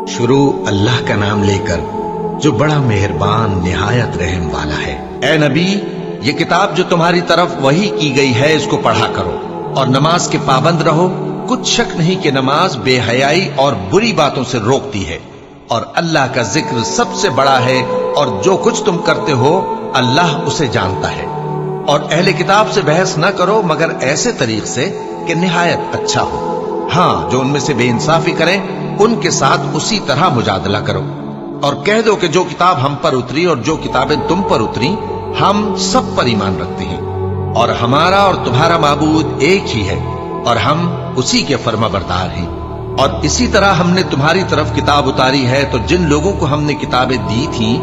شروع اللہ کا نام لے کر جو بڑا مہربان نہایت رحم والا ہے۔ اے نبی، یہ کتاب جو تمہاری طرف وحی کی گئی ہے اس کو پڑھا کرو اور نماز کے پابند رہو۔ کچھ شک نہیں کہ نماز بے حیائی اور بری باتوں سے روکتی ہے، اور اللہ کا ذکر سب سے بڑا ہے، اور جو کچھ تم کرتے ہو اللہ اسے جانتا ہے۔ اور اہل کتاب سے بحث نہ کرو مگر ایسے طریق سے کہ نہایت اچھا ہو۔ ہاں، جو ان میں سے بے انصافی کریں ان کے ساتھ اسی طرح مجادلہ کرو، اور کہہ دو کہ جو کتاب ہم پر اتری اور جو کتابیں تم پر اتری ہم سب پر ایمان رکھتے ہیں، اور ہمارا اور تمہارا معبود ایک ہی ہے، اور ہم اسی کے فرما بردار ہیں۔ اور اسی طرح ہم نے تمہاری طرف کتاب اتاری ہے، تو جن لوگوں کو ہم نے کتابیں دی تھیں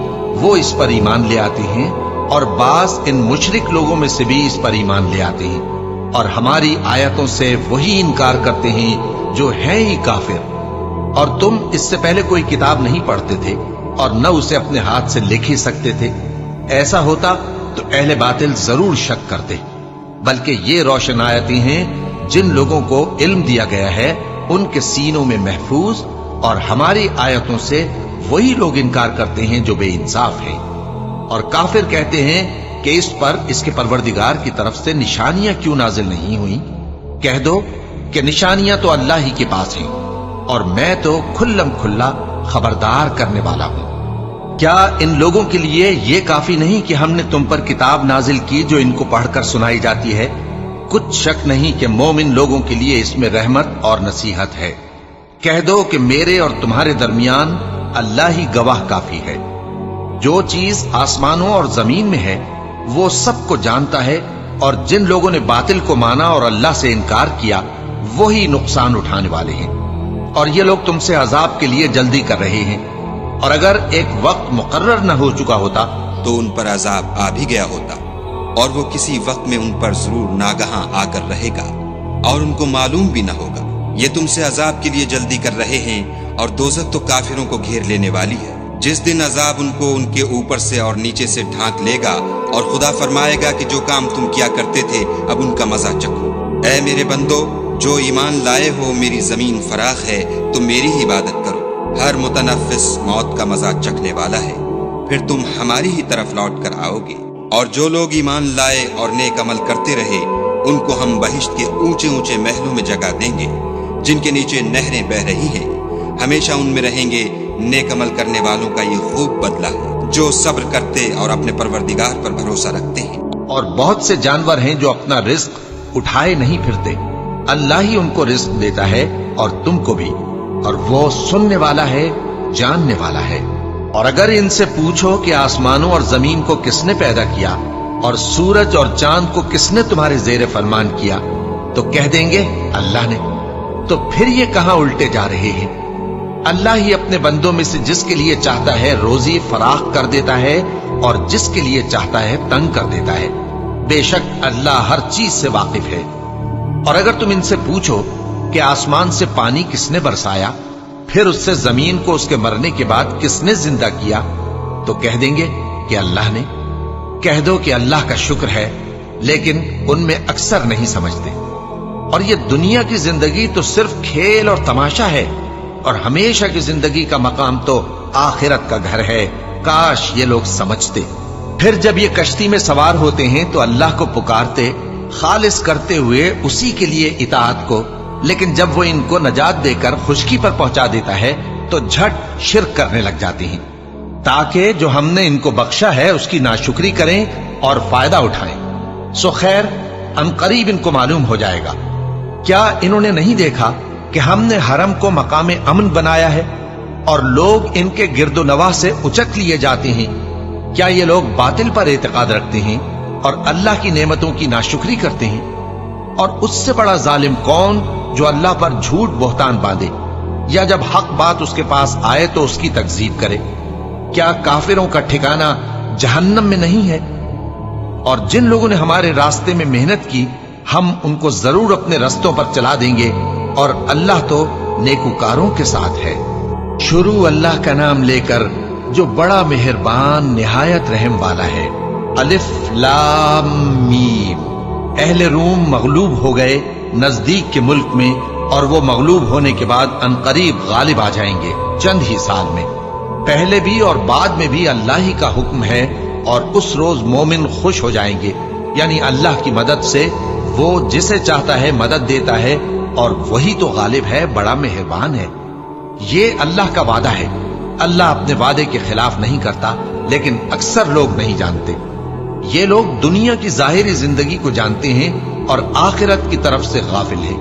وہ اس پر ایمان لے آتے ہیں، اور بعض ان مشرک لوگوں میں سے بھی اس پر ایمان لے آتے ہیں، اور ہماری آیتوں سے وہی انکار کرتے ہیں جو ہیں ہی کافر۔ اور تم اس سے پہلے کوئی کتاب نہیں پڑھتے تھے اور نہ اسے اپنے ہاتھ سے لکھ ہی سکتے تھے۔ ایسا ہوتا تو اہل باطل ضرور شک کرتے، بلکہ یہ روشن آیتیں ہیں جن لوگوں کو علم دیا گیا ہے ان کے سینوں میں محفوظ، اور ہماری آیتوں سے وہی لوگ انکار کرتے ہیں جو بے انصاف ہیں۔ اور کافر کہتے ہیں کہ اس پر اس کے پروردگار کی طرف سے نشانیاں کیوں نازل نہیں ہوئیں؟ کہہ دو کہ نشانیاں تو اللہ ہی کے پاس ہیں، اور میں تو کھلم کھلا خبردار کرنے والا ہوں۔ کیا ان لوگوں کے لیے یہ کافی نہیں کہ ہم نے تم پر کتاب نازل کی جو ان کو پڑھ کر سنائی جاتی ہے؟ کچھ شک نہیں کہ مومن لوگوں کے لیے اس میں رحمت اور نصیحت ہے۔ کہہ دو کہ میرے اور تمہارے درمیان اللہ ہی گواہ کافی ہے۔ جو چیز آسمانوں اور زمین میں ہے وہ سب کو جانتا ہے، اور جن لوگوں نے باطل کو مانا اور اللہ سے انکار کیا وہی نقصان اٹھانے والے ہیں۔ اور یہ لوگ تم سے عذاب کے لیے جلدی کر رہے ہیں، اور اگر ایک وقت مقرر نہ ہو چکا ہوتا تو ان پر عذاب آ بھی گیا ہوتا، اور وہ کسی وقت میں ان پر ضرور ناگہاں آ کر رہے گا، اور ان کو معلوم بھی نہ ہوگا۔ یہ تم سے عذاب کے لیے جلدی کر رہے ہیں، اور دوزخ تو کافروں کو گھیر لینے والی ہے۔ جس دن عذاب ان کو ان کے اوپر سے اور نیچے سے ڈھانک لے گا، اور خدا فرمائے گا کہ جو کام تم کیا کرتے تھے اب ان کا مزہ چکھو۔ اے میرے بندو، جو ایمان لائے ہو، میری زمین فراخ ہے، تم میری ہی عبادت کرو۔ ہر متنفس موت کا مزہ چکھنے والا ہے، پھر تم ہماری ہی طرف لوٹ کر آؤ گے۔ اور جو لوگ ایمان لائے اور نیک عمل کرتے رہے ان کو ہم بہشت کے اونچے اونچے محلوں میں جگہ دیں گے، جن کے نیچے نہریں بہ رہی ہیں، ہمیشہ ان میں رہیں گے۔ نیک عمل کرنے والوں کا یہ خوب بدلہ ہے، جو صبر کرتے اور اپنے پروردگار پر بھروسہ رکھتے ہیں۔ اور بہت سے جانور ہیں جو اپنا رزق اٹھائے نہیں پھرتے، اللہ ہی ان کو رزق دیتا ہے اور تم کو بھی، اور وہ سننے والا ہے، جاننے والا ہے۔ اور اگر ان سے پوچھو کہ آسمانوں اور زمین کو کس نے پیدا کیا اور سورج اور چاند کو کس نے تمہارے زیر فرمان کیا، تو کہہ دیں گے اللہ نے۔ تو پھر یہ کہاں الٹے جا رہے ہیں؟ اللہ ہی اپنے بندوں میں سے جس کے لیے چاہتا ہے روزی فراخ کر دیتا ہے، اور جس کے لیے چاہتا ہے تنگ کر دیتا ہے۔ بے شک اللہ ہر چیز سے واقف ہے۔ اور اگر تم ان سے پوچھو کہ آسمان سے پانی کس نے برسایا، پھر اس سے زمین کو اس کے مرنے کے بعد کس نے زندہ کیا، تو کہہ دیں گے کہ اللہ نے۔ کہہ دو کہ اللہ کا شکر ہے، لیکن ان میں اکثر نہیں سمجھتے۔ اور یہ دنیا کی زندگی تو صرف کھیل اور تماشا ہے، اور ہمیشہ کی زندگی کا مقام تو آخرت کا گھر ہے۔ کاش یہ لوگ سمجھتے۔ پھر جب یہ کشتی میں سوار ہوتے ہیں تو اللہ کو پکارتے، خالص کرتے ہوئے اسی کے لیے اطاعت کو، لیکن جب وہ ان کو نجات دے کر خشکی پر پہنچا دیتا ہے تو جھٹ شرک کرنے لگ جاتے ہیں، تاکہ جو ہم نے ان کو بخشا ہے اس کی ناشکری کریں اور فائدہ اٹھائیں۔ سو خیر، ان قریب ان کو معلوم ہو جائے گا۔ کیا انہوں نے نہیں دیکھا کہ ہم نے حرم کو مقام امن بنایا ہے، اور لوگ ان کے گرد و نواح سے اچک لیے جاتے ہیں؟ کیا یہ لوگ باطل پر اعتقاد رکھتے ہیں اور اللہ کی نعمتوں کی ناشکری کرتے ہیں؟ اور اس سے بڑا ظالم کون جو اللہ پر جھوٹ بہتان باندھے، یا جب حق بات اس کے پاس آئے تو اس کی تکذیب کرے؟ کیا کافروں کا ٹھکانہ جہنم میں نہیں ہے؟ اور جن لوگوں نے ہمارے راستے میں محنت کی ہم ان کو ضرور اپنے رستوں پر چلا دیں گے، اور اللہ تو نیکوکاروں کے ساتھ ہے۔ شروع اللہ کا نام لے کر جو بڑا مہربان نہایت رحم والا ہے۔ الف لام میم۔ اہل روم مغلوب ہو گئے نزدیک کے ملک میں، اور وہ مغلوب ہونے کے بعد عنقریب غالب آ جائیں گے۔ चंद ही साल में। पहले भी और बाद में भी अल्लाह ही का हुक्म है, और उस रोज मोमिन खुश हो जाएंगे, यानी अल्लाह की मदद से वो जिसे चाहता है मदद देता है, और वही तो गालिब है, बड़ा मेहरबान है। ये अल्लाह का वादा है। अल्लाह अपने वादे के खिलाफ नहीं करता, लेकिन अक्सर लोग नहीं जानते। ये लोग दुनिया की जाहिरी जिंदगी को जानते हैं और आखिरत की तरफ से गाफिल हैं।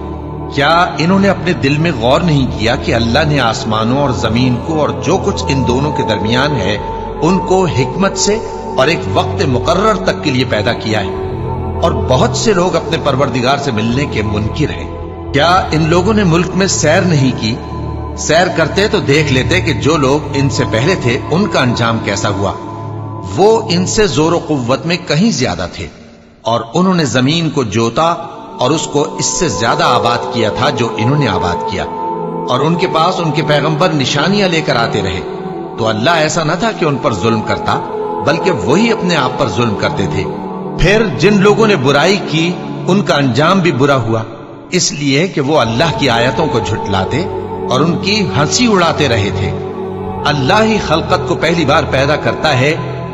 क्या इन्होंने अपने दिल में गौर नहीं किया कि अल्लाह ने आसमानों और जमीन को और जो कुछ इन दोनों के दरमियान है उनको हिकमत से और एक वक्त मुकर्रर तक के लिए पैदा किया है? और बहुत से लोग अपने परवरदिगार से मिलने के मुनकिर हैं। क्या इन लोगों ने मुल्क में सैर नहीं की? सैर करते तो देख लेते कि जो लोग इनसे पहले थे उनका अंजाम कैसा हुआ। वो इनसे जोर कुव्वत में कहीं ज्यादा थे, और उन्होंने जमीन को जोता और उसको इससे ज्यादा आबाद किया था जो इन्होंने आबाद किया। और उनके पास उनके पैगंबर निशानियां लेकर आते रहे। तो अल्लाह ऐसा न था कि उन पर जुल्म करता, बल्कि वही अपने आप पर जुल्म करते थे। फिर जिन लोगों ने बुराई की उनका अंजाम भी बुरा हुआ, इसलिए कि वो अल्लाह की आयतों को झुटलाते और उनकी हंसी उड़ाते रहे थे। अल्लाह ही खलकत को पहली बार पैदा करता है,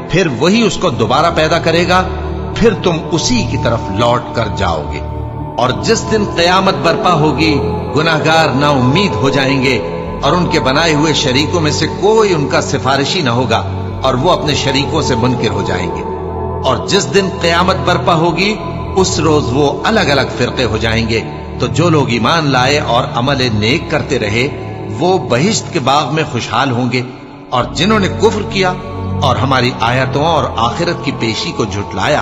फिर वही उसको दोबारा पैदा करेगा, फिर तुम उसी की तरफ लौट कर जाओगे। और जिस दिन क़यामत बर्पा होगी, गुनाहगार ना उम्मीद हो जाएंगे और उनके बनाए हुए शरीकों में से कोई उनका सिफारिशी न होगा, और वो अपने शरीकों से मुनकिर हो जाएंगे। और जिस दिन क़यामत बर्पा होगी, उस रोज वो अलग अलग फिरके हो जाएंगे। तो जो लोग ईमान लाए और अमल नेक करते रहे, वो बहिश्त के बाग में खुशहाल होंगे, और जिन्होंने कुफ्र किया और हमारी आयतों और आखिरत की पेशी को झुटलाया,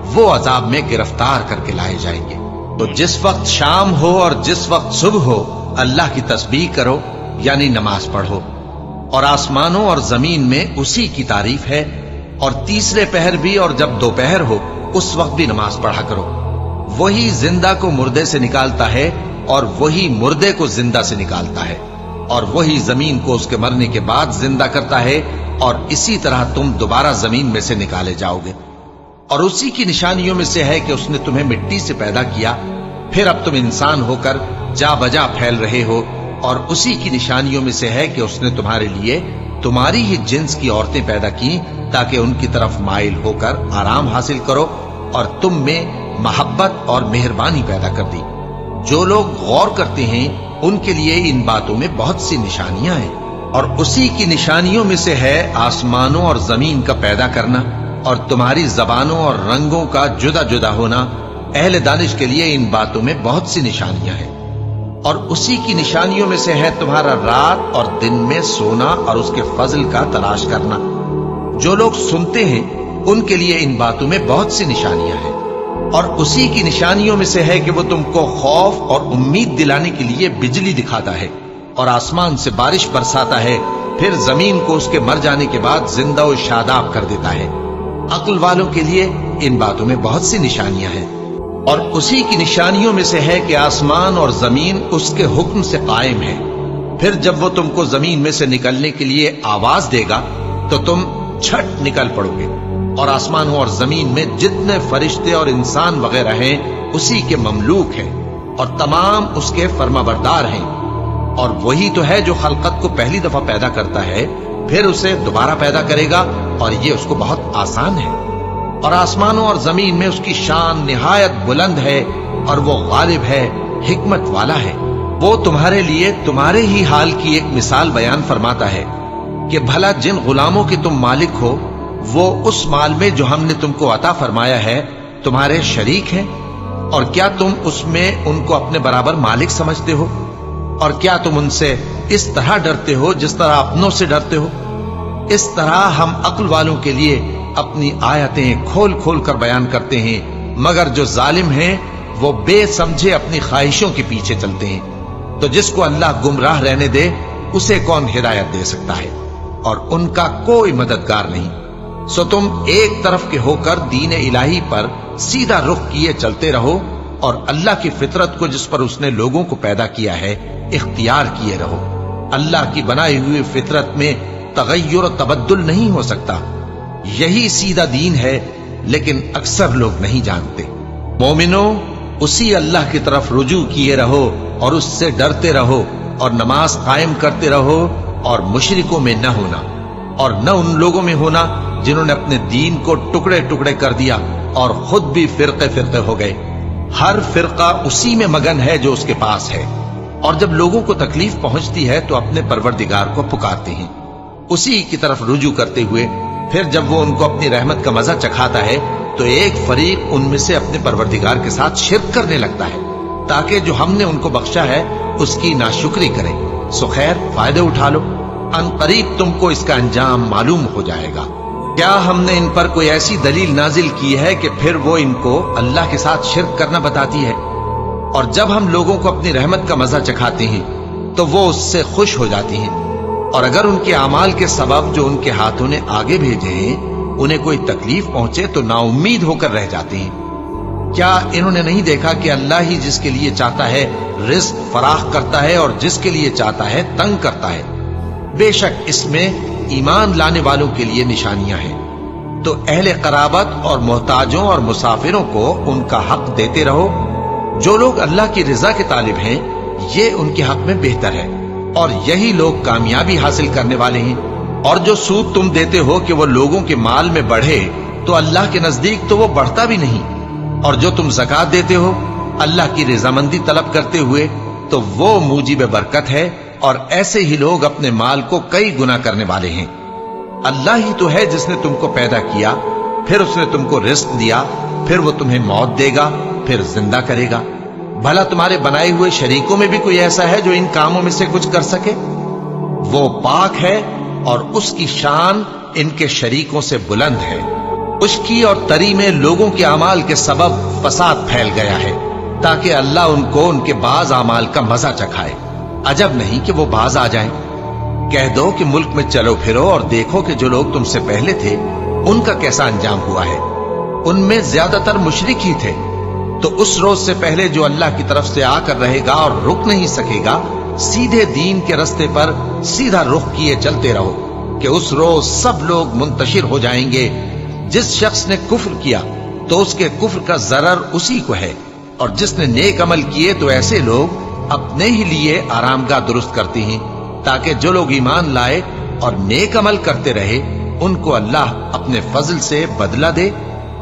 वो अजाब में गिरफ्तार करके लाए जाएंगे। तो जिस वक्त शाम हो और जिस वक्त सुबह हो, अल्लाह की तस्बीह करो, यानी नमाज पढ़ो। और आसमानों और जमीन में उसी की तारीफ है। और तीसरे पहर भी और जब दोपहर हो, उस वक्त भी नमाज पढ़ा करो। वही जिंदा को मुर्दे से निकालता है और वही मुर्दे को जिंदा से निकालता है, और वही जमीन को उसके मरने के बाद जिंदा करता है, और इसी तरह तुम दोबारा जमीन में से निकाले जाओगे। और उसी की निशानियों में से है कि उसने तुम्हें मिट्टी से पैदा किया, फिर अब तुम इंसान होकर जा बजा फैल रहे हो। और उसी की निशानियों में से है कि उसने तुम्हारे लिए तुम्हारी ही जिन्स की औरतें पैदा की, ताकि उनकी तरफ माइल होकर आराम हासिल करो, और तुम में मोहब्बत और मेहरबानी पैदा कर दी। जो लोग गौर करते हैं उनके लिए इन बातों में बहुत सी निशानियां हैं। और उसी की निशानियों में से है आसमानों और जमीन का पैदा करना, और तुम्हारी जबानों और रंगों का जुदा जुदा होना। अहले दानिश के लिए इन बातों में बहुत सी निशानियां हैं। और उसी की निशानियों में से है तुम्हारा रात और दिन में सोना और उसके फजल का तलाश करना। जो लोग सुनते हैं उनके लिए इन बातों में बहुत सी निशानियां हैं। और उसी की निशानियों में से है कि वो तुमको खौफ और उम्मीद दिलाने के लिए बिजली दिखाता है, और आसमान से बारिश बरसाता है, फिर जमीन को उसके मर जाने के बाद जिंदा और शादाब कर देता है। अक्ल वालों के लिए इन बातों में बहुत सी निशानियां हैं। और उसी की निशानियों में से है कि आसमान और जमीन उसके हुक्म से कायम है। फिर जब वो तुमको जमीन में से निकलने के लिए आवाज देगा तो तुम झट निकल पड़ोगे। और आसमानों और जमीन में जितने फरिश्ते और इंसान वगैरह हैं उसी के ममलूक हैं, और तमाम उसके फर्माबरदार हैं। और वही तो है जो खलकत को पहली दफा पैदा करता है, फिर उसे दोबारा पैदा करेगा, और ये उसको बहुत आसान है। और आसमानों और जमीन में उसकी शान निहायत बुलंद है, और वो गालिब है, हिकमत वाला है। वो तुम्हारे लिए तुम्हारे ही हाल की एक मिसाल बयान फरमाता है कि भला जिन गुलामों के तुम मालिक हो, वो उस माल में जो हमने तुमको अता फरमाया है तुम्हारे शरीक हैं। और क्या तुम उसमें उनको अपने बराबर मालिक समझते हो? और क्या तुम उनसे इस तरह डरते हो जिस तरह अपनों से डरते हो? इस तरह हम अक्ल वालों के लिए अपनी आयतें खोल खोल कर बयान करते हैं, मगर जो जालिम हैं वो बेसमझे अपनी ख्वाहिशों के पीछे चलते हैं। तो जिसको अल्लाह गुमराह रहने दे, उसे कौन हिदायत दे सकता है? और उनका कोई मददगार नहीं। सो तुम एक तरफ के होकर दीन इलाही पर सीधा रुख किए चलते रहो, और अल्लाह की फितरत को जिस पर उसने लोगों को पैदा किया है इख्तियार किए रहो। अल्लाह की बनाई हुई फितरत में तगय्युर और तबद्दुल नहीं हो सकता। यही सीधा दीन है, लेकिन अक्सर लोग नहीं जानते। मोमिनो, उसी अल्लाह की तरफ रुजू किए रहो और उससे डरते रहो, और नमाज कायम करते रहो, اور مشرکوں میں نہ ہونا، اور نہ ان لوگوں میں ہونا جنہوں نے اپنے دین کو ٹکڑے ٹکڑے کر دیا اور خود بھی فرقے فرقے ہو گئے۔ ہر فرقہ اسی میں مگن ہے جو اس کے پاس ہے، اور جب لوگوں کو تکلیف پہنچتی ہے تو اپنے پروردگار کو پکارتے ہیں، اسی کی طرف رجوع کرتے ہوئے پھر جب وہ ان کو اپنی رحمت کا مزہ چکھاتا ہے تو ایک فریق ان میں سے اپنے پروردگار کے ساتھ شرک کرنے لگتا ہے تاکہ جو ہم نے ان کو بخشا ہے اس کی ناشکری کریں۔ سو خیر، فائدے اٹھا لو، ان قریب تم کو اس کا انجام معلوم ہو جائے گا۔ کیا ہم نے ان پر کوئی ایسی دلیل نازل کی ہے کہ پھر وہ ان کو اللہ کے ساتھ شرک کرنا بتاتی ہے؟ اور جب ہم لوگوں کو اپنی رحمت کا مزہ چکھاتے ہیں تو وہ اس سے خوش ہو جاتی ہیں، اور اگر ان کے اعمال کے سبب جو ان کے ہاتھوں نے آگے بھیجے ہیں انہیں کوئی تکلیف پہنچے تو نا امید ہو کر رہ جاتے ہیں۔ کیا انہوں نے نہیں دیکھا کہ اللہ ہی جس کے لیے چاہتا ہے رزق فراخ کرتا ہے اور جس کے لیے چاہتا ہے تنگ کرتا ہے؟ بے شک اس میں ایمان لانے والوں کے لیے نشانیاں ہیں۔ تو اہل قرابت اور محتاجوں اور مسافروں کو ان کا حق دیتے رہو۔ جو لوگ اللہ کی رضا کے طالب ہیں یہ ان کے حق میں بہتر ہے، اور یہی لوگ کامیابی حاصل کرنے والے ہیں۔ اور جو سود تم دیتے ہو کہ وہ لوگوں کے مال میں بڑھے تو اللہ کے نزدیک تو وہ بڑھتا بھی نہیں، اور جو تم زکوٰۃ دیتے ہو اللہ کی رضامندی طلب کرتے ہوئے تو وہ موجب برکت ہے، اور ایسے ہی لوگ اپنے مال کو کئی گنا کرنے والے ہیں۔ اللہ ہی تو ہے جس نے تم کو پیدا کیا، پھر اس نے تم کو رزق دیا، پھر وہ تمہیں موت دے گا، پھر زندہ کرے گا۔ بھلا تمہارے بنائے ہوئے شریکوں میں بھی کوئی ایسا ہے جو ان کاموں میں سے کچھ کر سکے؟ وہ پاک ہے اور اس کی شان ان کے شریکوں سے بلند ہے۔ خشکی اور تری میں لوگوں کے اعمال کے سبب فساد پھیل گیا ہے تاکہ اللہ ان کو ان کے بعض اعمال کا مزہ چکھائے۔ عجب نہیں کہ وہ باز آ جائیں۔ کہہ دو کہ ملک میں چلو پھرو اور دیکھو کہ جو لوگ تم سے پہلے تھے ان کا کیسا انجام ہوا ہے۔ ان میں زیادہ تر مشرک ہی تھے، تو اس روز سے پہلے جو اللہ کی طرف سے آ کر رہے گا اور رک نہیں سکے گا، سیدھے دین کے رستے پر سیدھا رخ کیے چلتے رہو کہ اس روز سب لوگ منتشر ہو جائیں گے۔ جس شخص نے کفر کیا تو اس کے کفر کا ضرر اسی کو ہے، اور جس نے نیک عمل کیے تو ایسے لوگ اپنے ہی لیے آرامگاہ درست کرتے ہیں تاکہ جو لوگ ایمان لائے اور نیک عمل کرتے رہے ان کو اللہ اپنے فضل سے بدلہ دے۔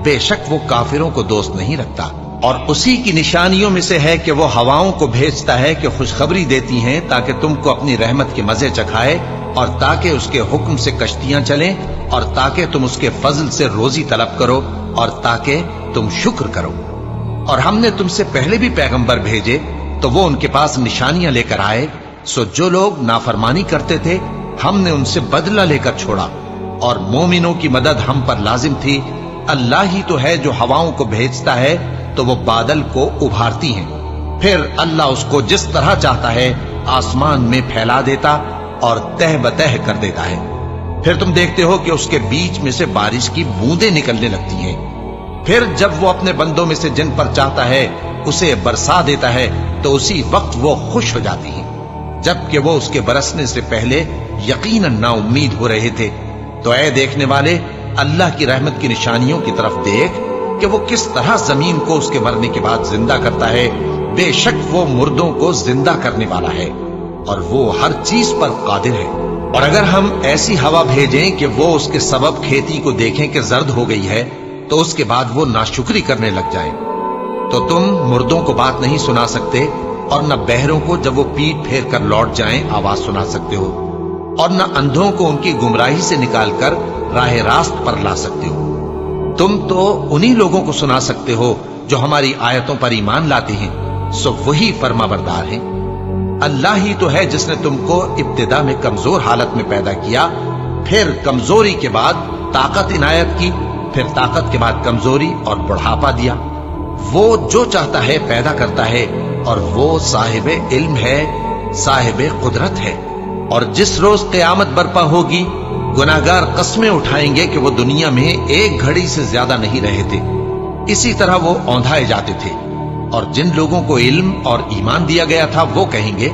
بے شک وہ کافروں کو دوست نہیں رکھتا۔ اور اسی کی نشانیوں میں سے ہے کہ وہ ہواؤں کو بھیجتا ہے کہ خوشخبری دیتی ہیں تاکہ تم کو اپنی رحمت کے مزے چکھائے، اور تاکہ اس کے حکم سے کشتیاں چلیں، اور تاکہ تم اس کے فضل سے روزی طلب کرو، اور تاکہ تم شکر کرو۔ اور ہم نے تم سے پہلے بھی پیغمبر بھیجے تو وہ ان کے پاس نشانیاں لے کر آئے، سو جو لوگ نافرمانی کرتے تھے ہم نے ان سے بدلہ لے کر چھوڑا، اور مومنوں کی مدد ہم پر لازم تھی۔ اللہ ہی تو ہے جو ہواؤں کو بھیجتا ہے تو وہ بادل کو ابھارتی ہیں، پھر اللہ اس کو جس طرح چاہتا ہے آسمان میں پھیلا دیتا اور تہ بتہ کر دیتا ہے۔ پھر تم دیکھتے ہو کہ اس کے بیچ میں سے بارش کی بوندیں نکلنے لگتی ہیں، پھر جب وہ اپنے بندوں میں سے جن پر چاہتا ہے اسے برسا دیتا ہے تو اسی وقت وہ خوش ہو جاتی ہیں، جبکہ وہ اس کے برسنے سے پہلے یقیناً نا امید ہو رہے تھے۔ تو اے دیکھنے والے، اللہ کی رحمت کی نشانیوں کی طرف دیکھ کہ وہ کس طرح زمین کو اس کے مرنے کے بعد زندہ کرتا ہے۔ بے شک وہ مردوں کو زندہ کرنے والا ہے اور وہ ہر چیز پر قادر ہے۔ اور اگر ہم ایسی ہوا بھیجیں کہ وہ اس کے سبب کھیتی کو دیکھیں کہ زرد ہو گئی ہے تو اس کے بعد وہ ناشکری کرنے لگ جائیں، تو تم مردوں کو بات نہیں سنا سکتے، اور نہ بہروں کو جب وہ پیٹ پھیر کر لوٹ جائیں آواز سنا سکتے ہو، اور نہ اندھوں کو ان کی گمراہی سے نکال کر راہ راست پر لا سکتے ہو۔ تم تو انہی لوگوں کو سنا سکتے ہو جو ہماری آیتوں پر ایمان لاتے ہیں، سو وہی فرما بردار ہیں۔ اللہ ہی تو ہے جس نے تم کو ابتدا میں کمزور حالت میں پیدا کیا، پھر کمزوری کے بعد طاقت عنایت کی، پھر طاقت کے بعد کمزوری اور بڑھاپا دیا۔ وہ جو چاہتا ہے پیدا کرتا ہے، اور وہ صاحب علم ہے، صاحب قدرت ہے۔ اور جس روز قیامت برپا ہوگی گناہگار قسمیں اٹھائیں گے کہ وہ دنیا میں ایک گھڑی سے زیادہ نہیں رہے تھے، اسی طرح وہ اوندھائے جاتے تھے۔ اور جن لوگوں کو علم اور ایمان دیا گیا تھا وہ کہیں گے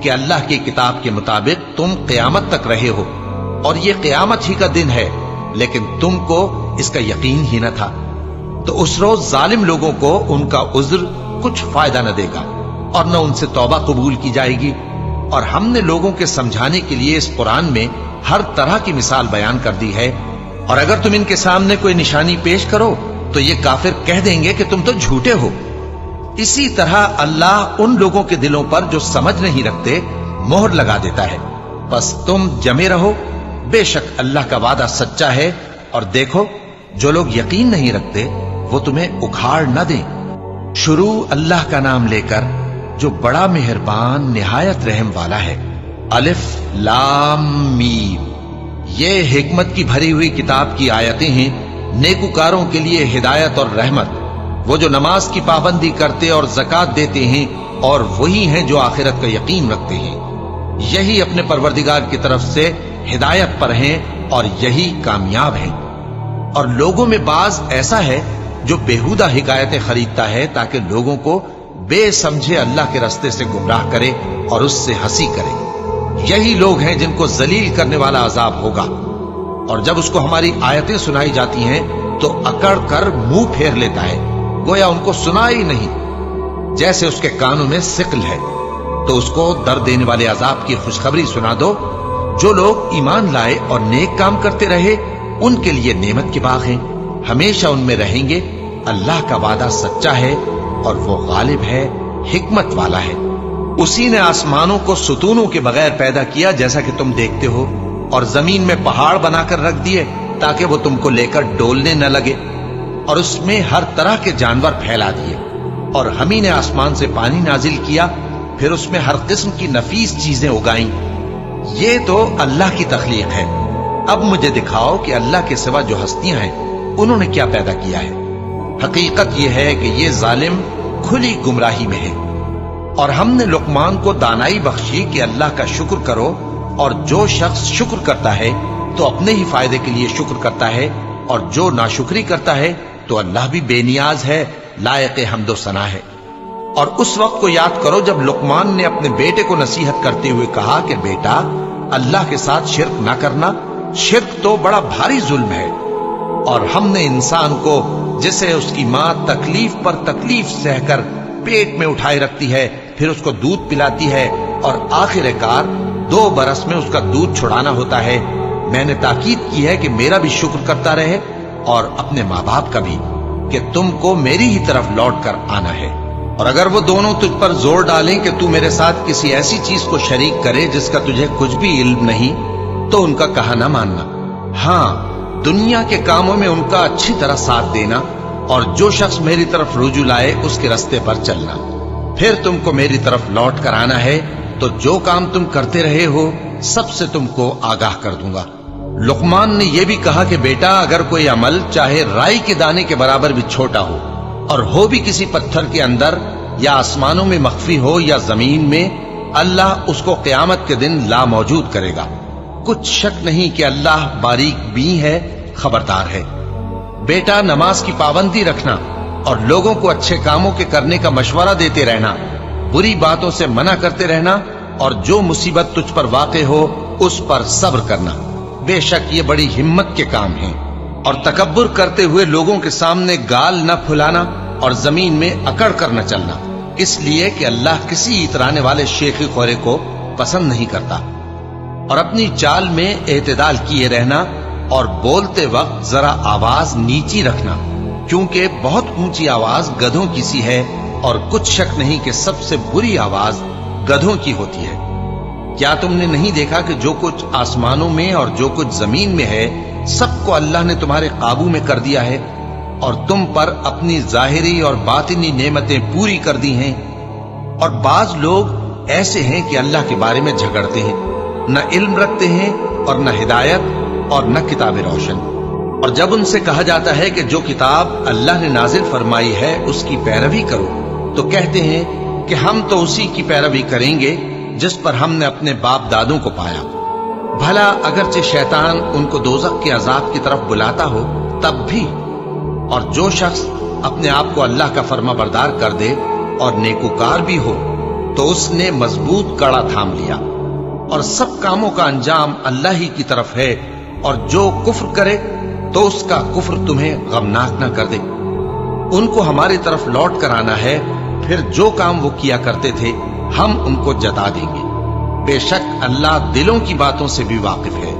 کہ اللہ کی کتاب کے مطابق تم قیامت تک رہے ہو، اور یہ قیامت ہی کا دن ہے، لیکن تم کو اس کا یقین ہی نہ تھا۔ تو اس روز ظالم لوگوں کو ان کا عذر کچھ فائدہ نہ دے گا، اور نہ ان سے توبہ قبول کی جائے گی، اور ہم نے لوگوں کے سمجھانے کے لیے اس قرآن میں ہر طرح کی مثال بیان کر دی ہے، اور اگر تم ان کے سامنے کوئی نشانی پیش کرو تو یہ کافر کہہ دیں گے کہ تم تو جھوٹے ہو۔ اسی طرح اللہ ان لوگوں کے دلوں پر جو سمجھ نہیں رکھتے مہر لگا دیتا ہے۔ بس تم جمے رہو، بے شک اللہ کا وعدہ سچا ہے، اور دیکھو جو لوگ یقین نہیں رکھتے وہ تمہیں اکھاڑ نہ دیں۔ شروع اللہ کا نام لے کر جو بڑا مہربان نہایت رحم والا ہے۔ الف لام میم، یہ حکمت کی بھری ہوئی کتاب کی آیتیں ہیں، نیکوکاروں کے لیے ہدایت اور رحمت، وہ جو نماز کی پابندی کرتے اور زکوٰۃ دیتے ہیں، اور وہی ہیں جو آخرت کا یقین رکھتے ہیں، یہی اپنے پروردگار کی طرف سے ہدایت پر ہیں اور یہی کامیاب ہیں۔ اور لوگوں میں بعض ایسا ہے جو بیہودہ حکایتیں خریدتا ہے تاکہ لوگوں کو بے سمجھے اللہ کے رستے سے گمراہ کرے اور اس سے ہنسی کرے۔ یہی لوگ ہیں جن کو ذلیل کرنے والا عذاب ہوگا، اور جب اس کو ہماری آیتیں سنائی جاتی ہیں تو اکڑ کر منہ پھیر لیتا ہے، گویا ان کو سنا ہی نہیں، جیسے اس کے کانوں میں ثقل ہے۔ تو اس کو درد دینے والے عذاب کی خوشخبری سنا دو۔ جو لوگ ایمان لائے اور نیک کام کرتے رہے ان کے لیے نعمت کے باغ ہیں، ہمیشہ ان میں رہیں گے۔ اللہ کا وعدہ سچا ہے اور وہ غالب ہے، حکمت والا ہے۔ اسی نے آسمانوں کو ستونوں کے بغیر پیدا کیا جیسا کہ تم دیکھتے ہو، اور زمین میں پہاڑ بنا کر رکھ دیے تاکہ وہ تم کو لے کر ڈولنے نہ لگے، اور اس میں ہر طرح کے جانور پھیلا دیے۔ اور ہم ہی نے آسمان سے پانی نازل کیا، پھر اس میں ہر قسم کی نفیس چیزیں اگائیں۔ یہ تو اللہ کی تخلیق ہے۔ اب مجھے دکھاؤ کہ اللہ کے سوا جو ہستیاں ہیں انہوں نے کیا پیدا کیا ہے۔ حقیقت یہ ہے کہ یہ ظالم کھلی گمراہی میں ہے۔ اور ہم نے لقمان کو دانائی بخشی کہ اللہ کا شکر کرو، اور جو شخص شکر کرتا ہے تو اپنے ہی فائدے کے لیے شکر کرتا ہے، اور جو ناشکری کرتا ہے تو اللہ بھی بے نیاز ہے، لائق حمد و ثنا ہے۔ اور اس وقت کو یاد کرو جب لقمان نے اپنے بیٹے کو نصیحت کرتے ہوئے کہا کہ بیٹا، اللہ کے ساتھ شرک نہ کرنا، شرک تو بڑا بھاری ظلم ہے۔ اور ہم نے انسان کو جسے اس کی ماں تکلیف پر تکلیف سہ کر پیٹ میں اٹھائے رکھتی ہے، پھر اس کو دودھ پلاتی ہے، اور آخر کار 2 برس میں اس کا دودھ چھڑانا ہوتا ہے، میں نے تاکید کی ہے کہ میرا بھی شکر کرتا رہے اور اپنے ماں باپ کا بھی، کہ تم کو میری ہی طرف لوٹ کر آنا ہے۔ اور اگر وہ دونوں تجھ پر زور ڈالیں کہ تو میرے ساتھ کسی ایسی چیز کو شریک کرے جس کا تجھے کچھ بھی علم نہیں، تو ان کا کہا نہ ماننا۔ ہاں، دنیا کے کاموں میں ان کا اچھی طرح ساتھ دینا، اور جو شخص میری طرف رجوع لائے اس کے رستے پر چلنا۔ پھر تم کو میری طرف لوٹ کر آنا ہے، تو جو کام تم کرتے رہے ہو سب سے تم کو آگاہ کر دوں گا۔ لقمان نے یہ بھی کہا کہ بیٹا، اگر کوئی عمل چاہے رائی کے دانے کے برابر بھی چھوٹا ہو، اور ہو بھی کسی پتھر کے اندر یا آسمانوں میں مخفی ہو یا زمین میں، اللہ اس کو قیامت کے دن لا موجود کرے گا۔ کچھ شک نہیں کہ اللہ باریک بین ہے، خبردار ہے۔ بیٹا، نماز کی پابندی رکھنا اور لوگوں کو اچھے کاموں کے کرنے کا مشورہ دیتے رہنا، بری باتوں سے منع کرتے رہنا، اور جو مصیبت تجھ پر واقع ہو اس پر صبر کرنا، بے شک یہ بڑی ہمت کے کام ہیں۔ اور تکبر کرتے ہوئے لوگوں کے سامنے گال نہ پھلانا اور زمین میں اکڑ کر نہ چلنا، اس لیے کہ اللہ کسی اترانے والے شیخی خورے کو پسند نہیں کرتا۔ اور اپنی چال میں اعتدال کیے رہنا، اور بولتے وقت ذرا آواز نیچی رکھنا، کیونکہ بہت اونچی آواز گدھوں کی سی ہے، اور کچھ شک نہیں کہ سب سے بری آواز گدھوں کی ہوتی ہے۔ کیا تم نے نہیں دیکھا کہ جو کچھ آسمانوں میں اور جو کچھ زمین میں ہے سب کو اللہ نے تمہارے قابو میں کر دیا ہے، اور تم پر اپنی ظاہری اور باطنی نعمتیں پوری کر دی ہیں۔ اور بعض لوگ ایسے ہیں کہ اللہ کے بارے میں جھگڑتے ہیں، نہ علم رکھتے ہیں اور نہ ہدایت اور نہ کتاب روشن۔ اور جب ان سے کہا جاتا ہے کہ جو کتاب اللہ نے نازل فرمائی ہے اس کی پیروی کرو، تو کہتے ہیں کہ ہم تو اسی کی پیروی کریں گے جس پر ہم نے اپنے باپ دادوں کو پایا۔ بھلا اگرچہ شیطان ان کو دوزخ کے عذاب کی طرف بلاتا ہو تب بھی۔ اور جو شخص اپنے آپ کو اللہ کا فرما بردار کر دے اور نیکوکار بھی ہو تو اس نے مضبوط کڑا تھام لیا، اور سب کاموں کا انجام اللہ ہی کی طرف ہے۔ اور جو کفر کرے تو اس کا کفر تمہیں غمناک نہ کر دے۔ ان کو ہماری طرف لوٹ کر آنا ہے، پھر جو کام وہ کیا کرتے تھے ہم ان کو جتا دیں گے۔ बेशक अल्लाह दिलों की बातों से भी वाकिफ है।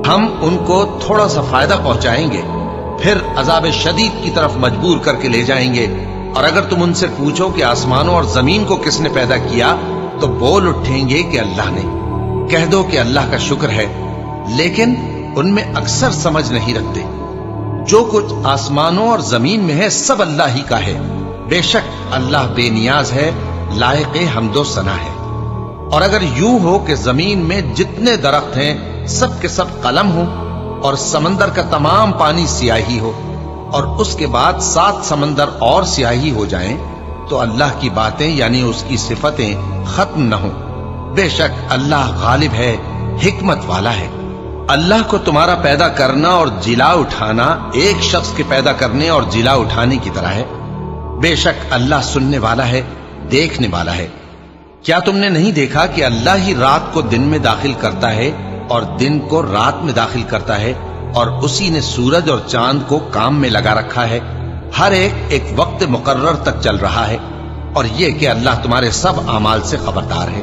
हम उनको थोड़ा सा फायदा पहुंचाएंगे, फिर अजाब शदीद की तरफ मजबूर करके ले जाएंगे। और अगर तुम उनसे पूछो कि आसमानों और जमीन को किसने पैदा किया, तो बोल उठेंगे कि अल्लाह ने। कह दो कि अल्लाह का शुक्र है, लेकिन उनमें अक्सर समझ नहीं रखते। जो कुछ आसमानों और जमीन में है सब अल्लाह ही का है। बेशक अल्लाह बेनियाज है, लायक हम्दो सना है। और अगर यूं हो कि जमीन में जितने दरख्त हैं सब के सब कलम हो और समंदर का तमाम पानी स्याही हो और उसके बाद 7 समंदर और स्याही हो जाएं, तो अल्लाह की बातें यानी उसकी सिफतें खत्म न हो। बेशक अल्लाह गालिब है, हिकमत वाला है। अल्लाह को तुम्हारा पैदा करना और जिला उठाना एक शख्स के पैदा करने और जिला उठाने की तरह है। बेशक अल्लाह सुनने वाला है, देखने वाला है। क्या तुमने नहीं देखा कि अल्लाह ही रात को दिन में दाखिल करता है और दिन को रात में दाखिल करता है, और उसी ने सूरज और चांद को काम में लगा रखा है। हर एक वक्त मुकर्रर तक चल रहा है। और ये कि अल्लाह तुम्हारे सब अमाल से खबरदार है।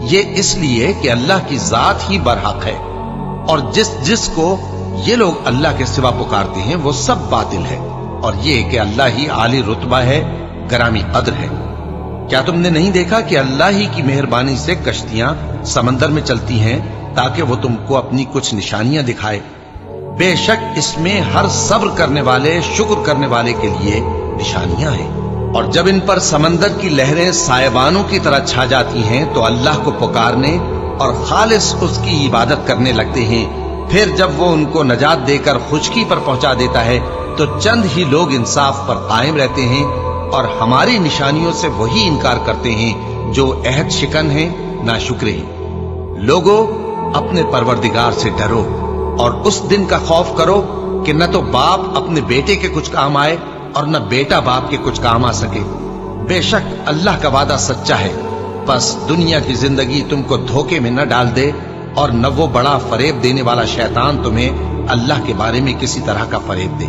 ये इसलिए कि अल्लाह की जात ही बरहक है, और जिस को ये लोग अल्लाह के सिवा पुकारते हैं वो सब बातिल है। और ये कि अल्लाह ही आली रुतबा है, गरामी कद्र है। क्या तुमने नहीं देखा कि अल्लाह ही की मेहरबानी से कश्तियां समंदर में चलती हैं ताकि वो तुमको अपनी कुछ निशानियां दिखाए। बेशक इसमें हर सब्र करने वाले, शुक्र करने वाले के लिए निशानियां हैं। और जब इन पर समंदर की लहरें सायबानों की तरह छा जाती हैं तो अल्लाह को पुकारने और खालिस उसकी इबादत करने लगते हैं। फिर जब वो उनको नजात देकर खुशकी पर पहुंचा देता है तो चंद ही लोग इंसाफ पर कायम रहते हैं, और हमारी निशानियों से वही इनकार करते हैं जो अहद शिकन है, नाशुक्र हैं। लोगों, अपने परवरदिगार से डरो और उस दिन का खौफ करो कि न तो बाप अपने बेटे के कुछ काम आए और न बेटा बाप के कुछ काम आ सके। बेशक अल्लाह का वादा सच्चा है। बस दुनिया की जिंदगी तुमको धोखे में न डाल दे, और न वो बड़ा फरेब देने वाला शैतान तुम्हें अल्लाह के बारे में किसी तरह का फरेब दे।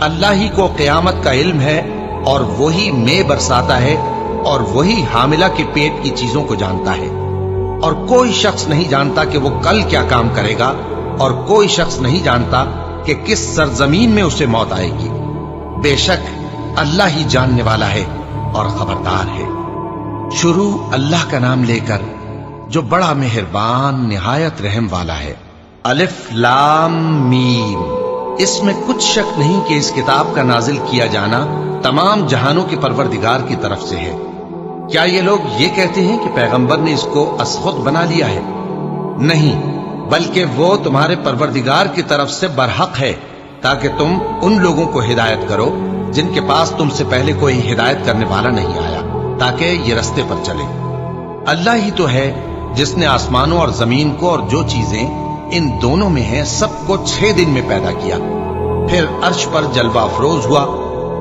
अल्लाह ही को क़यामत का इल्म है, और वही में बरसाता है, और वही हामिला के पेट की चीजों को जानता है। और कोई शख्स नहीं जानता कि वो कल क्या काम करेगा, और कोई शख्स नहीं जानता कि किस सरजमीन में उसे मौत आएगी। बेशक अल्लाह ही जानने वाला है और खबरदार है। शुरू अल्लाह का नाम लेकर जो बड़ा मेहरबान निहायत रहम वाला है। अलिफ लाम मीम। इसमें कुछ शक नहीं कि इस किताब का नाजिल किया जाना तमाम जहानों के परवरदिगार की तरफ से है। क्या ये लोग ये कहते हैं कि पैगंबर ने इसको असखुद बना लिया है? नहीं, बल्कि वो तुम्हारे परवरदिगार की तरफ से बरहक है, ताकि तुम उन लोगों को हिदायत करो जिनके पास तुमसे पहले कोई हिदायत करने वाला नहीं आया, ताकि ये रस्ते पर चले। अल्लाह ही तो है जिसने आसमानों और जमीन को और जो चीजें इन दोनों में है सबको 6 दिन में पैदा किया, फिर अर्श पर जलवा अफरोज हुआ।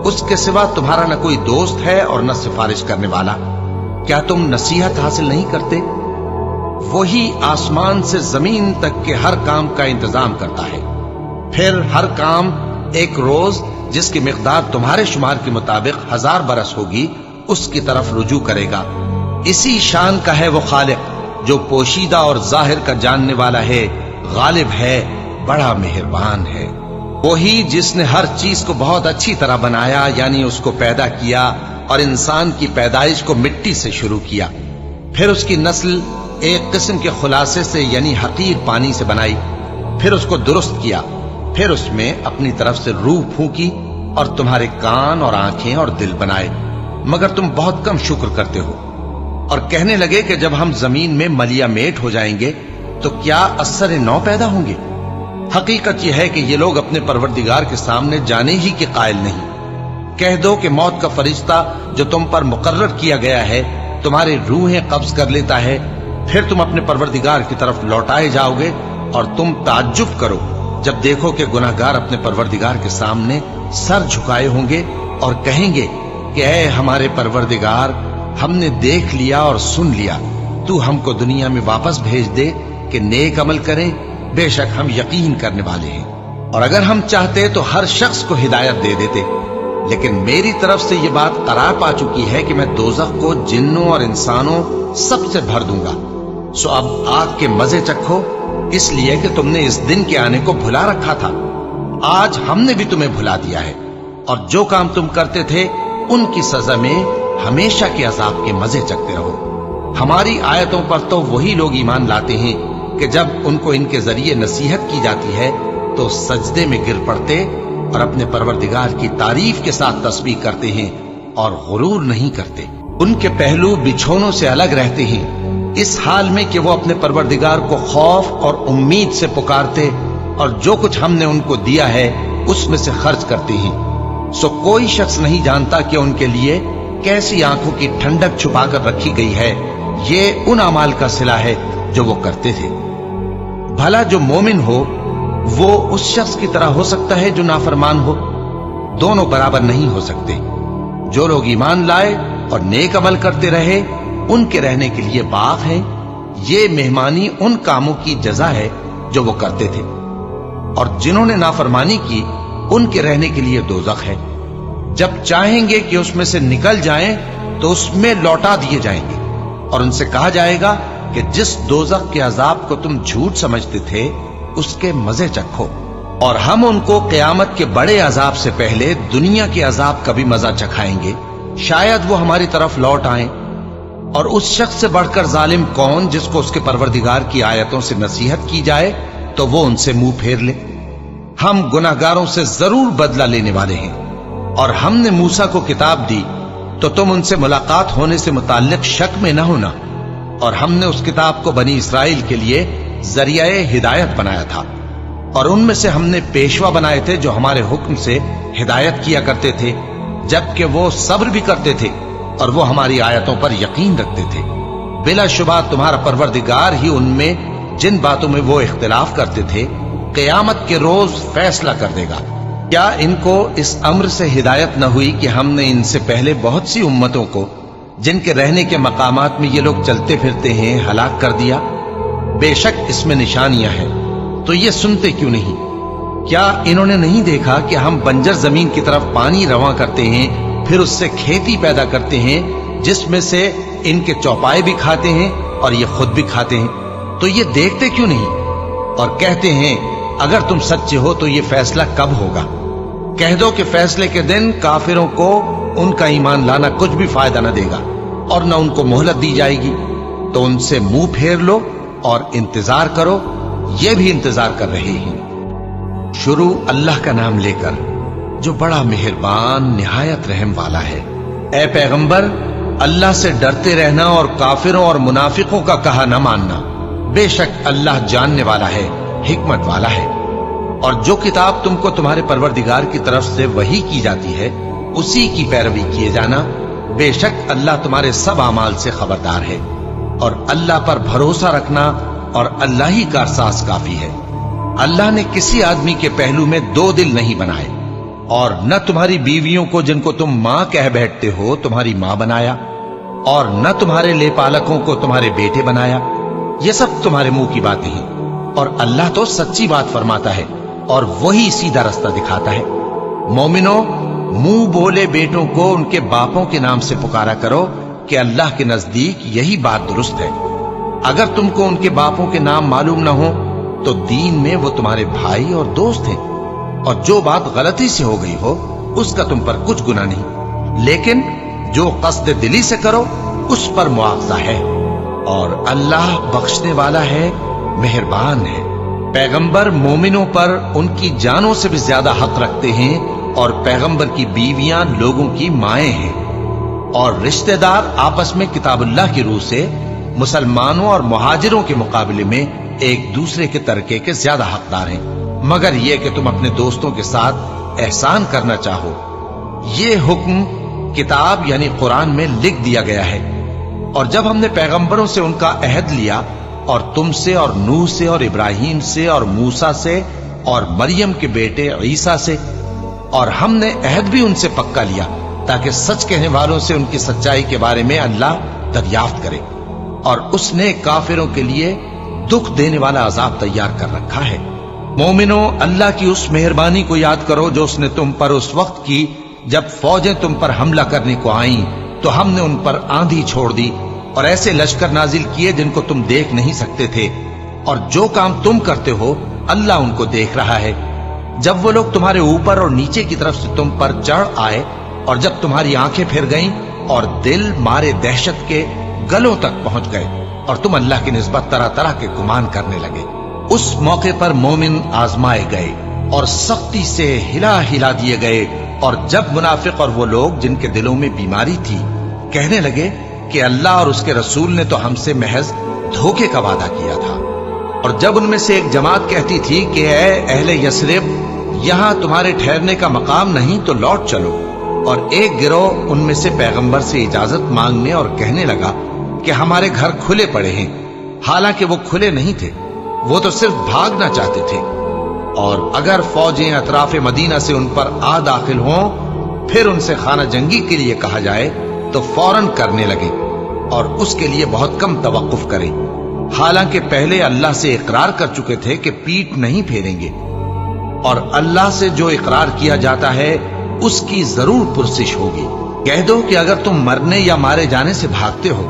उसके सिवा तुम्हारा न कोई दोस्त है और न सिफारिश करने वाला। क्या तुम नसीहत हासिल नहीं करते? वही आसमान से जमीन तक के हर काम का इंतजाम करता है, फिर हर काम एक रोज जिसकी मिकदार तुम्हारे शुमार के मुताबिक 1000 बरस होगी उसकी तरफ रुजू करेगा। इसी शान का है वो खालिक जो पोशीदा और जाहिर का जानने वाला है, गालिब है, बड़ा मेहरबान है। वही जिसने हर चीज को बहुत अच्छी तरह बनाया, यानी उसको पैदा किया और इंसान की पैदाइश को मिट्टी से शुरू किया, फिर उसकी नस्ल एक किस्म के खुलासे से यानी हकीर पानी से बनाई, फिर उसको दुरुस्त किया, फिर उसमें अपनी तरफ से रूह फूंकी और तुम्हारे कान और आंखें और दिल बनाए, मगर तुम बहुत कम शुक्र करते हो। और कहने लगे कि जब हम जमीन में मलिया मेट हो जाएंगे तो क्या असर नौ पैदा होंगे। हकीकत यह है कि ये लोग अपने परवरदिगार के सामने जाने ही के कायल नहीं। कह दो कि मौत का फरिश्ता जो तुम पर मुकर्रर किया गया है तुम्हारी रूहें कब्ज कर लेता है, फिर तुम अपने परवरदिगार की तरफ लौटाए जाओगे, और तुम ताज्जुब करो जब देखो कि गुनाहगार अपने परवरदिगार के सामने सर झुकाए होंगे और कहेंगे कि ऐ हमारे परवरदिगार, हमने देख लिया और सुन लिया, तू हमको दुनिया में वापस भेज दे कि नेक अमल करें, बेशक हम यकीन करने वाले हैं। और अगर हम चाहते तो हर शख्स को हिदायत दे देते, लेकिन मेरी तरफ से ये बात करार पा चुकी है कि मैं दोज़ख को जिन्नों और इंसानों सबसे भर दूंगा। सो अब आग के मजे चखो, इसलिए कि तुमने इस दिन के आने को भुला रखा था। आज हमने भी तुम्हें भुला दिया है, और जो काम तुम करते थे उनकी सजा में हमेशा के अजाब के मजे चखते रहो। हमारी आयतों पर तो वही लोग ईमान लाते हैं कि जब उनको इनके जरिए नसीहत की जाती है तो सजदे में गिर पड़ते और अपने परवरदिगार की तारीफ के साथ तस्बीह करते हैं और गुरूर नहीं करते। उनके पहलू बिछौनों से अलग रहते हैं, इस हाल में कि वो अपने परवरदिगार को खौफ और उम्मीद से पुकारते और जो कुछ हमने उनको दिया है उसमें से खर्च करते हैं। सो कोई शख्स नहीं जानता कि उनके लिए कैसी आंखों की ठंडक छुपाकर रखी गई है। ये उन अमाल का सिला है जो वो करते थे। भला जो मोमिन हो वो उस शख्स की तरह हो सकता है जो नाफरमान हो? दोनों बराबर नहीं हो सकते। जो लोग ईमान लाए और नेक अमल करते रहे उनके रहने के लिए बाग है। ये मेहमानी उन कामों की जजा है जो वो करते थे, और जिन्होंने नाफरमानी की उनके रहने के लिए दोज़ख है। जब चाहेंगे कि उसमें से निकल जाएं तो उसमें लौटा दिए जाएंगे और उनसे कहा जाएगा कि जिस दोज़ख के अजाब को तुम झूठ समझते थे उसके मजे चखो, और हम उनको क़यामत के बड़े अजाब से पहले दुनिया के अजाब का भी मजा चखाएंगे। शायद वो हमारी तरफ लौट आएं। और उस शख्स से बढ़कर जालिम कौन जिसको उसके परवरदिगार की आयतों से नसीहत की जाए तो वो उनसे मुंह फेर ले। हम गुनाहगारों से जरूर बदला लेने वाले हैं, और हमने मूसा को किताब दी तो तुम उनसे मुलाकात होने से मुताल्लिक शक में न होना। और हमने उस किताब को बनी इसराइल के लिए जरियाए हिदायत बनाया था, और उनमें से हमने पेशवा बनाए थे जो हमारे हुक्म से हिदायत किया करते थे, जबकि वो सब्र भी करते थे और वो हमारी आयतों पर यकीन रखते थे। बिलाशुबा तुम्हारा परवरदिगार ही उनमें जिन बातों में वो इख्तिलाफ करते थे क़यामत के रोज फैसला कर देगा। क्या इनको इस अम्र से हिदायत न हुई कि हमने इनसे पहले बहुत सी उम्मतों को जिनके रहने के मकामात में ये लोग चलते फिरते हैं हलाक कर दिया? बेशक इसमें निशानियां हैं, तो ये सुनते क्यों नहीं? क्या इन्होंने नहीं देखा कि हम बंजर जमीन की तरफ पानी रवां करते हैं, फिर उससे खेती पैदा करते हैं जिसमें से इनके चौपाए भी खाते हैं और ये खुद भी खाते हैं? तो ये देखते क्यों नहीं और कहते हैं अगर तुम सच्चे हो तो ये फैसला कब होगा? कह दो कि फैसले के दिन काफिरों को उनका ईमान लाना कुछ भी फायदा न देगा और न उनको मोहलत दी जाएगी। तो उनसे मुंह फेर लो और इंतजार करो, ये भी इंतजार कर रहे हैं। शुरू अल्लाह का नाम लेकर जो बड़ा मेहरबान निहायत रहम वाला है। ए पैगंबर, अल्लाह से डरते रहना और काफिरों और मुनाफिकों का कहा न मानना। बेशक अल्लाह जानने वाला है, हिकमत वाला है। और जो किताब तुमको तुम्हारे परवरदिगार की तरफ से वही की जाती है उसी की पैरवी किए जाना। बेशक अल्लाह तुम्हारे सब अमाल से खबरदार है। और अल्लाह पर भरोसा रखना और अल्लाह ही का एहसास काफी है। अल्लाह ने किसी आदमी के पहलू में दो दिल नहीं बनाए, और न तुम्हारी बीवियों को जिनको तुम मां कह बैठते हो तुम्हारी मां बनाया, और न तुम्हारे लेपालकों को तुम्हारे बेटे बनाया। ये सब तुम्हारे मुंह की बातें हैं, और अल्लाह तो सच्ची बात फरमाता है और वही सीधा रास्ता दिखाता है। मोमिनो, मुंह बोले बेटों को उनके बापों के नाम से पुकारा करो कि अल्लाह के नजदीक यही बात दुरुस्त है। अगर तुमको उनके बापों के नाम मालूम न हो तो दीन में वो तुम्हारे भाई और दोस्त हैं, और जो बात गलती से हो गई हो उसका तुम पर कुछ गुनाह नहीं, लेकिन जो कस्द दिली से करो उस पर मुआवजा है। और अल्लाह बख्शने वाला है, मेहरबान है। पैगंबर मोमिनों पर उनकी जानों से भी ज्यादा हक रखते हैं, और पैगंबर की बीवियां लोगों की माएं हैं। और रिश्तेदार आपस में किताबुल्लाह की रूह से मुसलमानों और मुहाजिरों के मुकाबले में एक दूसरे के तरके के ज्यादा हकदार हैं, मगर यह कि तुम अपने दोस्तों के साथ एहसान करना चाहो। ये हुक्म किताब यानी कुरान में लिख दिया गया है। और जब हमने पैगंबरों से उनका अहद लिया, और तुमसे और नूह से और इब्राहिम से और मूसा से और मरियम के बेटे ईसा से, और हमने अहद भी उनसे पक्का लिया ताकि सच कहने वालों से उनकी सच्चाई के बारे में अल्लाह दरियाफ्त करे। और उसने काफिरों के लिए दुख देने वाला अजाब तैयार कर रखा है। मोमिनो, अल्लाह की उस मेहरबानी को याद करो जो उसने तुम पर उस वक्त की जब फौजें तुम पर हमला करने को आईं, तो हमने उन पर आंधी छोड़ दी और ऐसे लश्कर नाजिल किए जिनको तुम देख नहीं सकते थे, और जो काम तुम करते हो अल्लाह उनको देख रहा है। जब वो लोग तुम्हारे ऊपर और नीचे की तरफ से तुम पर चढ़ आए, और जब तुम्हारी आंखें फिर गईं और दिल मारे दहशत के गलों तक पहुंच गए, और तुम अल्लाह की निस्बत तरह तरह के गुमान करने लगे, उस मौके पर मोमिन आजमाए गए और सख्ती से हिला हिला दिए गए। और जब मुनाफिक और वो लोग जिनके दिलों में बीमारी थी कहने लगे कि अल्लाह और उसके रसूल ने तो हमसे महज धोखे का वादा किया था, और जब उनमें से एक जमात कहती थी कि ऐ अहले यसरिब, यहां तुम्हारे ठहरने का मकाम नहीं तो लौट चलो, और एक गिरोह उनमें से पैगंबर से इजाजत मांगने और कहने लगा कि हमारे घर खुले पड़े हैं। हालांकि वो खुले नहीं थे, वो तो सिर्फ भागना चाहते थे। और अगर फौजें अतराफ मदीना से उन पर आ दाखिल हों, फिर उनसे खाना जंगी के लिए कहा जाए तो फौरन करने लगे, और उसके लिए बहुत कम तवक्कुफ करें। हालांकि पहले अल्लाह से इकरार कर चुके थे कि पीठ नहीं फेरेंगे, और अल्लाह से जो इकरार किया जाता है उसकी जरूर पुरसिश होगी। कह दो कि अगर तुम मरने या मारे जाने से भागते हो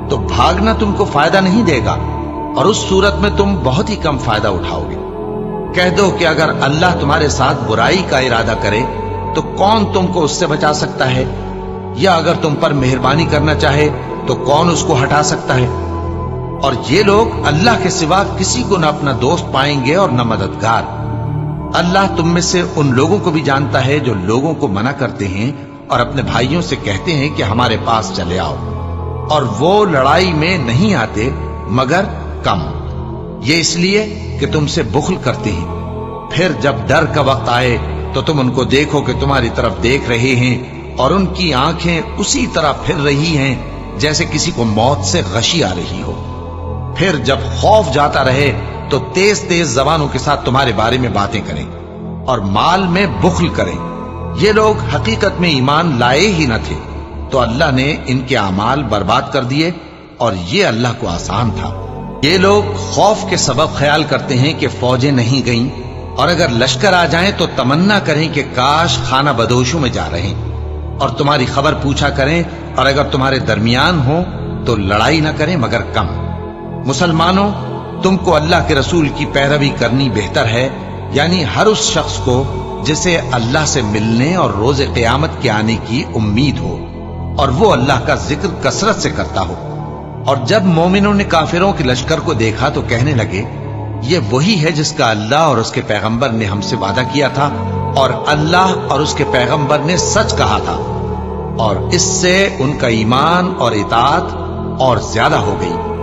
तो भागना तुमको फायदा नहीं देगा, और उस सूरत में तुम बहुत ही कम फायदा उठाओगे। कह दो कि अगर अल्लाह तुम्हारे साथ बुराई का इरादा करे तो कौन तुमको उससे बचा सकता है, या अगर तुम पर मेहरबानी करना चाहे तो कौन उसको हटा सकता है। और ये लोग अल्लाह के सिवा किसी को न अपना दोस्त पाएंगे और न मददगार। अल्लाह तुम में से उन लोगों को भी जानता है जो लोगों को मना करते हैं और अपने भाइयों से कहते हैं कि हमारे पास चले आओ, और वो लड़ाई में नहीं आते मगर कम। ये इसलिए कि तुमसे बुखल करते हैं। फिर जब डर का वक्त आए तो तुम उनको देखो कि तुम्हारी तरफ देख रहे हैं, और उनकी आंखें उसी तरह फिर रही हैं जैसे किसी को मौत से गशी आ रही हो। फिर जब खौफ जाता रहे तो तेज तेज जबानों के साथ तुम्हारे बारे में बातें करें और माल में बुखल करें। ये लोग हकीकत में ईमान लाए ही न थे, तो अल्लाह ने इनके अमाल बर्बाद कर दिए, और ये अल्लाह को आसान था। ये लोग खौफ के सबब ख्याल करते हैं कि फौजें नहीं गईं, और अगर लश्कर आ जाएं तो तमन्ना करें कि काश खाना बदोशों में जा रहे हैं, और तुम्हारी खबर पूछा करें, और अगर तुम्हारे दरमियान हो तो लड़ाई न करें मगर कम। मुसलमानों, तुमको अल्लाह के रसूल की पैरवी करनी बेहतर है, यानी हर उस शख्स को जिसे अल्लाह से मिलने और रोजे क़यामत के आने की उम्मीद हो, और वो अल्लाह का जिक्र कसरत से करता हो। और जब मोमिनों ने काफिरों के लश्कर को देखा तो कहने लगे, ये वही है जिसका अल्लाह और उसके पैगंबर ने हमसे वादा किया था, और अल्लाह और उसके पैगंबर ने सच कहा था, और इससे उनका ईमान और इताअत और ज्यादा हो गई।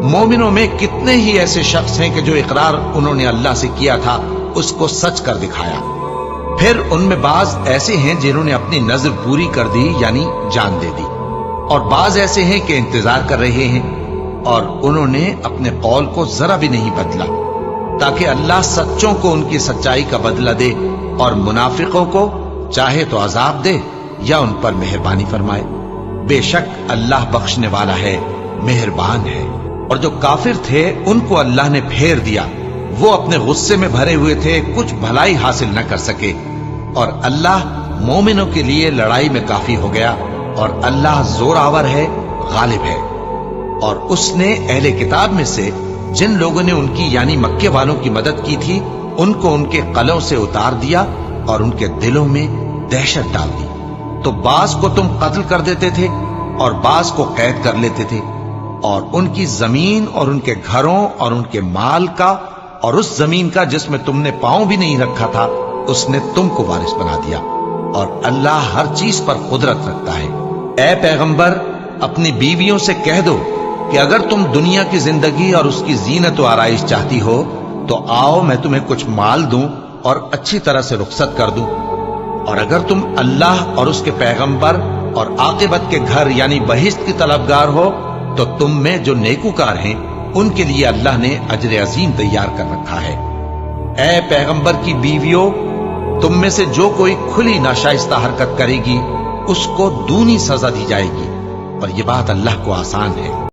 मोमिनों में कितने ही ऐसे शख्स हैं कि जो इकरार उन्होंने अल्लाह से किया था उसको सच कर दिखाया। फिर उनमें बाज ऐसे हैं जिन्होंने अपनी नजर पूरी कर दी, यानी जान दे दी, और बाज ऐसे हैं कि इंतजार कर रहे हैं, और उन्होंने अपने कौल को जरा भी नहीं बदला, ताकि अल्लाह सच्चों को उनकी सच्चाई का बदला दे, और मुनाफिकों को चाहे तो अजाब दे या उन पर मेहरबानी फरमाए। बेशक अल्लाह बख्शने वाला है, मेहरबान है। और जो काफिर थे उनको अल्लाह ने फेर दिया, वो अपने गुस्से में भरे हुए थे, कुछ भलाई हासिल न कर सके, और अल्लाह मोमिनों के लिए लड़ाई में काफी हो गया, और अल्लाह जोरावर है, गालिब है। और उसने अहले किताब में से जिन लोगों ने उनकी यानी मक्के वालों की मदद की थी, उनको उनके कलों से उतार दिया और उनके दिलों में दहशत डाल दी। तो बास को तुम कत्ल कर देते थे और बास को कैद कर लेते थे, और उनकी जमीन और उनके घरों और उनके माल का और उस जमीन का जिसमें तुमने पांव भी नहीं रखा था, उसने तुमको वारिस बना दिया, और अल्लाह हर चीज पर कुदरत रखता है। ऐ पैगंबर, अपनी बीवियों से कह दो कि अगर तुम दुनिया की जिंदगी और उसकी जीनत और आराइश चाहती हो तो आओ, मैं तुम्हें कुछ माल दूं और अच्छी तरह से रुखसत कर दूं, और अगर तुम अल्लाह और उसके पैगंबर और आकिबत के घर यानी बहिश्त की तलबगार हो तो तुम में जो नेकूकार हैं उनके लिए अल्लाह ने अजर अजीम तैयार कर रखा है। ऐ पैगंबर की बीवियों, तुम में से जो कोई खुली नाशाइस्ता हरकत करेगी उसको दूनी सजा दी जाएगी, और ये बात अल्लाह को आसान है।